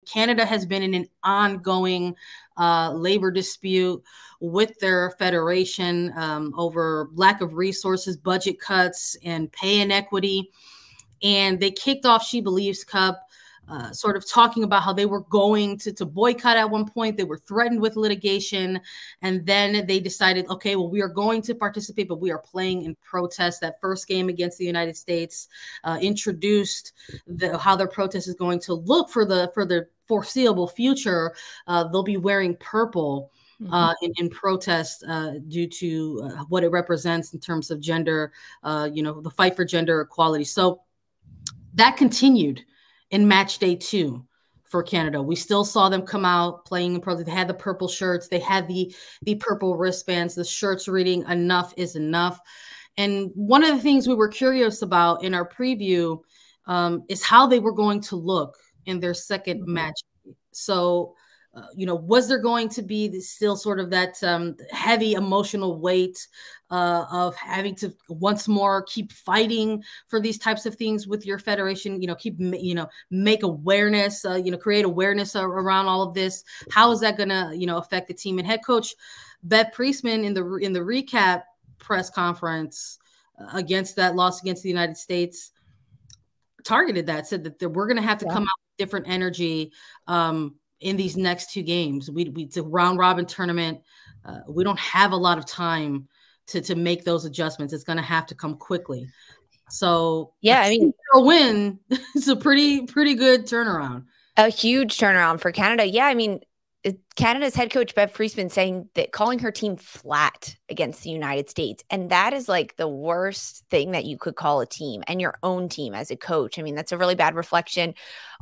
Canada has been in an ongoing labor dispute with their federation over lack of resources, budget cuts, and pay inequity. And they kicked off SheBelieves Cup, sort of talking about how they were going to boycott at one point. They were threatened with litigation. And then they decided, okay, well, we are going to participate, but we are playing in protest. That first game against the United States introduced how their protest is going to look for the foreseeable future. They'll be wearing purple in protest due to what it represents in terms of gender, the fight for gender equality. So that continued in match day 2 for Canada. We still saw them come out playing in protest. They had the purple shirts. They had the purple wristbands, the shirts reading "Enough is enough." And one of the things we were curious about in our preview is how they were going to look in their second match. So, was there going to be still sort of that heavy emotional weight of having to once more keep fighting for these types of things with your federation, make awareness, create awareness around all of this? How is that going to, affect the team? And head coach Bev Priestman in the recap press conference against that loss against the United States targeted that, said that we're going to have to come out with different energy in these next 2 games. It's a round robin tournament. We don't have a lot of time to make those adjustments. It's going to have to come quickly. So yeah, I mean, a win is a pretty good turnaround. A huge turnaround for Canada. Yeah, I mean, Canada's head coach Bev Priestman saying that calling her team flat against the United States. And that is like the worst thing that you could call a team, and your own team as a coach. I mean, that's a really bad reflection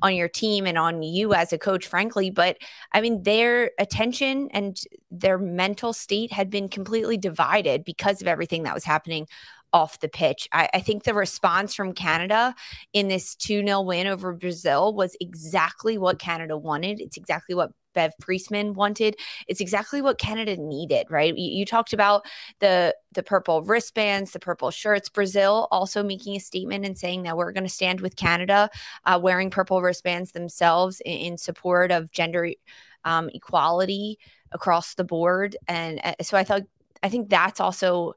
on your team and on you as a coach, frankly. But I mean, their attention and their mental state had been completely divided because of everything that was happening off the pitch. I think the response from Canada in this 2-0 win over Brazil was exactly what Canada wanted. It's exactly what Bev Priestman wanted. It's exactly what Canada needed, right? You talked about the purple wristbands, the purple shirts. Brazil also making a statement and saying that we're going to stand with Canada, wearing purple wristbands themselves in support of gender equality across the board. And so I think that's also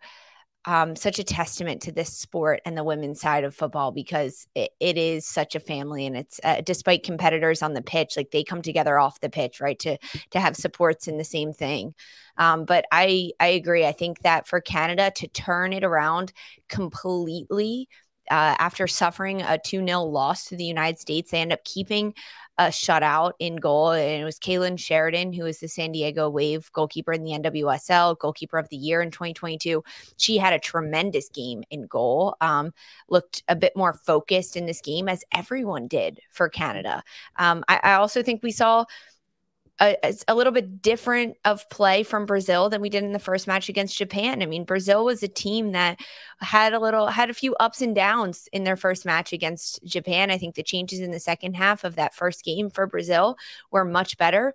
such a testament to this sport and the women's side of football, because it is such a family, and it's despite competitors on the pitch, like they come together off the pitch, right, to have supports in the same thing. But I agree. I think that for Canada to turn it around completely after suffering a 2-0 loss to the United States, they end up keeping a shutout in goal. And it was Kaylin Sheridan, who is the San Diego Wave goalkeeper in the NWSL, goalkeeper of the year in 2022. She had a tremendous game in goal, looked a bit more focused in this game, as everyone did for Canada. I also think we saw a little bit different of play from Brazil than we did in the first match against Japan. I mean, Brazil was a team that had a few ups and downs in their first match against Japan. I think the changes in the second half of that first game for Brazil were much better.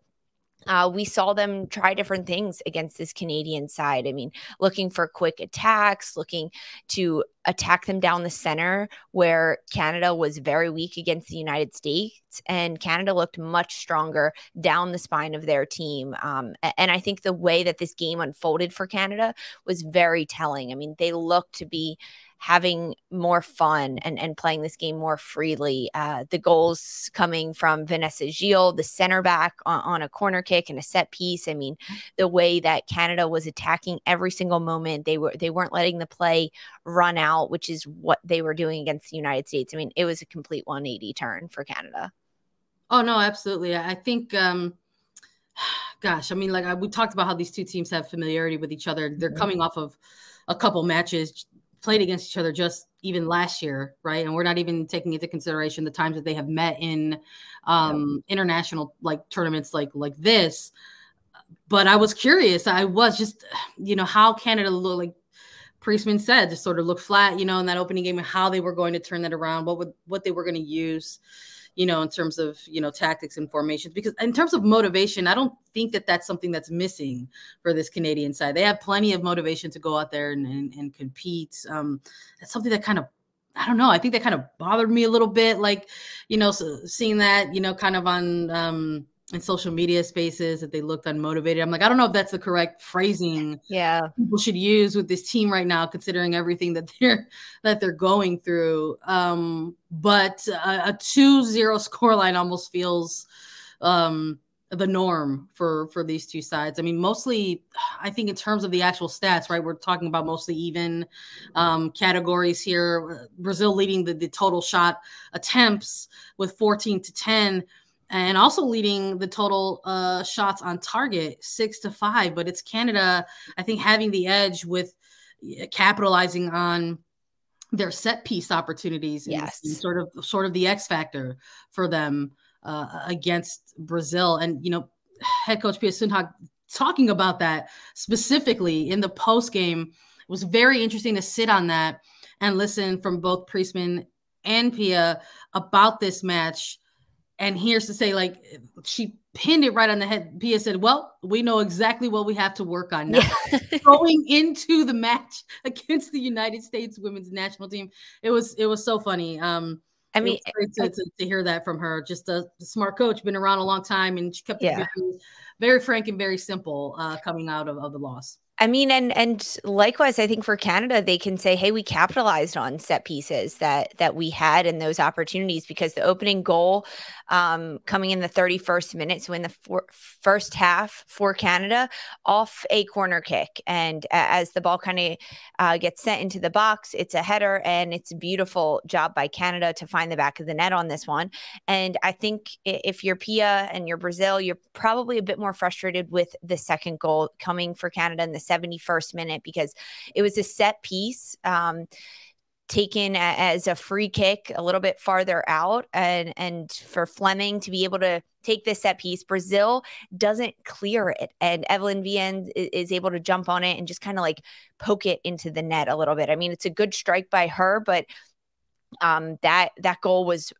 We saw them try different things against this Canadian side. I mean, looking for quick attacks, looking to attack them down the center, where Canada was very weak against the United States, and Canada looked much stronger down the spine of their team. And I think the way that this game unfolded for Canada was very telling. I mean, they looked to be having more fun and playing this game more freely. The goals coming from Vanessa Gilles, the center back, on a corner kick and a set piece. I mean, the way that Canada was attacking every single moment, they weren't letting the play run out, which is what they were doing against the United States. I mean, it was a complete 180 turn for Canada. Oh, no, absolutely. I think, gosh, I mean, like we talked about how these two teams have familiarity with each other. They're coming off of a couple matches played against each other just even last year, right? And we're not even taking into consideration the times that they have met in international like tournaments like this. But I was curious. I was just, how Canada looked, like Priestman said, just sort of looked flat, in that opening game, and how they were going to turn that around, what they were going to use, in terms of, tactics and formations. Because in terms of motivation, I don't think that that's something that's missing for this Canadian side. They have plenty of motivation to go out there and compete. That's something that kind of I don't know. I think that kind of bothered me a little bit. Like, so seeing that, kind of on in social media spaces that they looked unmotivated. I'm like, I don't know if that's the correct phrasing. Yeah. People should use with this team right now, considering everything that they're going through. But a 2-0 scoreline almost feels the norm for these two sides. I mean, mostly, I think in terms of the actual stats, right? We're talking about mostly even categories here. Brazil leading the total shot attempts with 14-10. And also leading the total shots on target 6-5, but it's Canada, I think, having the edge with capitalizing on their set piece opportunities. Yes, sort of the X factor for them against Brazil. And head coach Pia Sundhage talking about that specifically in the post game was very interesting to sit on that and listen from both Priestman and Pia about this match. And here's to say, like, she pinned it right on the head. Pia said, well, we know exactly what we have to work on now. Yeah. Going into the match against the United States women's national team. It was so funny. I mean, it was great to hear that from her. Just a smart coach, been around a long time, and she kept it very frank and very simple coming out of the loss. I mean, and likewise, I think for Canada, they can say, hey, we capitalized on set pieces that we had in those opportunities, because the opening goal coming in the 31st minute, so in the first half for Canada, off a corner kick. And as the ball kind of gets sent into the box, it's a header, and it's a beautiful job by Canada to find the back of the net on this one. And I think if you're Pia and you're Brazil, you're probably a bit more frustrated with the second goal coming for Canada in the 71st minute, because it was a set piece taken as a free kick a little bit farther out, and for Fleming to be able to take this set piece, Brazil doesn't clear it, and Evelyn Viens is able to jump on it and just kind of like poke it into the net a little bit. I mean, it's a good strike by her, but that goal was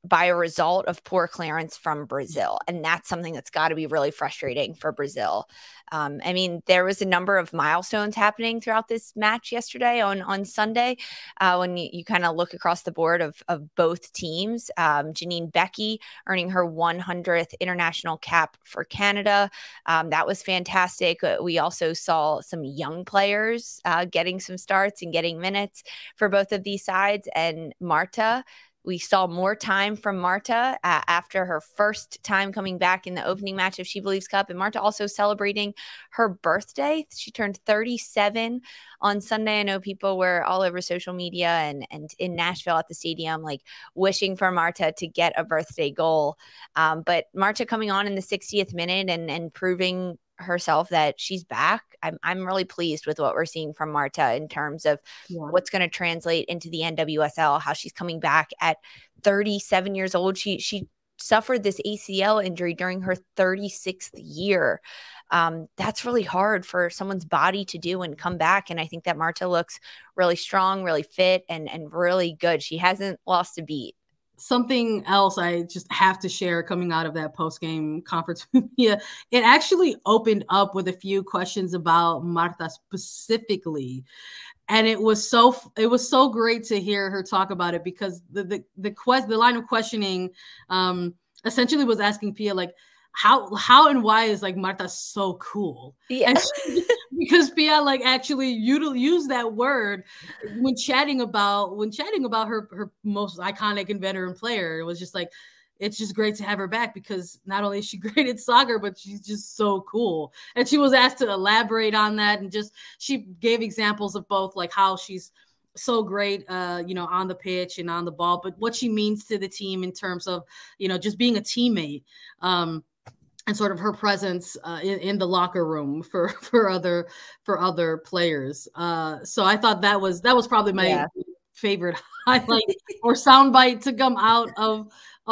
by a result of poor clearance from Brazil. And that's something that's got to be really frustrating for Brazil. I mean, there was a number of milestones happening throughout this match yesterday on Sunday. When you kind of look across the board of both teams, Janine Becky earning her 100th international cap for Canada. That was fantastic. We also saw some young players getting some starts and getting minutes for both of these sides. And Marta, we saw more time from Marta after her first time coming back in the opening match of SheBelieves Cup. And Marta also celebrating her birthday. She turned 37 on Sunday. I know people were all over social media and in Nashville at the stadium, like wishing for Marta to get a birthday goal. But Marta coming on in the 60th minute and proving herself that she's back. I'm really pleased with what we're seeing from Marta in terms of what's going to translate into the NWSL, how she's coming back at 37 years old. She suffered this ACL injury during her 36th year. That's really hard for someone's body to do and come back. And I think that Marta looks really strong, really fit, and really good. She hasn't lost a beat. Something else I just have to share coming out of that post-game conference with Mia, it actually opened up with a few questions about Marta specifically. And it was so great to hear her talk about it, because the line of questioning essentially was asking Pia, like, how and why is like Marta so cool? Yeah. And because Pia like actually used that word when chatting about her most iconic and veteran player. It was just like, it's just great to have her back, because not only is she great at soccer, but she's just so cool. And she was asked to elaborate on that, and just she gave examples of both, like how she's so great, on the pitch and on the ball, but what she means to the team in terms of, just being a teammate. And sort of her presence in the locker room for other players. So I thought that was probably my favorite highlight or soundbite to come out of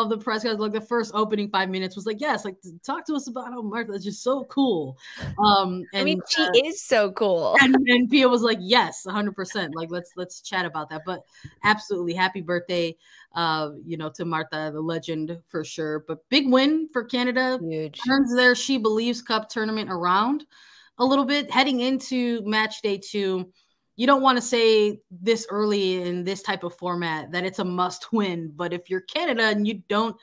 the press. Guys, like the first opening 5 minutes was like, yes, like talk to us about how Marta is just so cool. And I mean, she is so cool. And Pia was like, yes, 100%. Like let's chat about that. But absolutely, happy birthday, to Marta, the legend for sure. But big win for Canada. Huge. Turns their SheBelieves Cup tournament around a little bit, heading into match day 2. you don't want to say this early in this type of format that it's a must win. But if you're Canada and you don't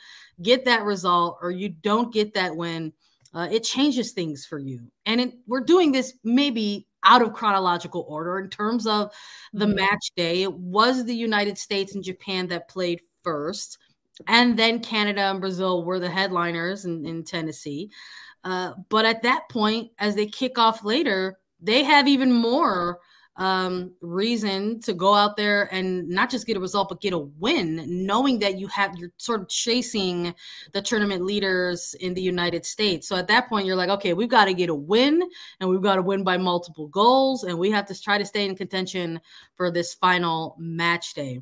get that result or you don't get that win, it changes things for you. And we're doing this maybe out of chronological order in terms of the match day. It was the United States and Japan that played first, and then Canada and Brazil were the headliners in Tennessee. But at that point, as they kick off later, they have even more reason to go out there and not just get a result, but get a win, knowing that you're sort of chasing the tournament leaders in the United States. So at that point, you're like, okay, we've got to get a win, and we've got to win by multiple goals, and we have to try to stay in contention for this final match day.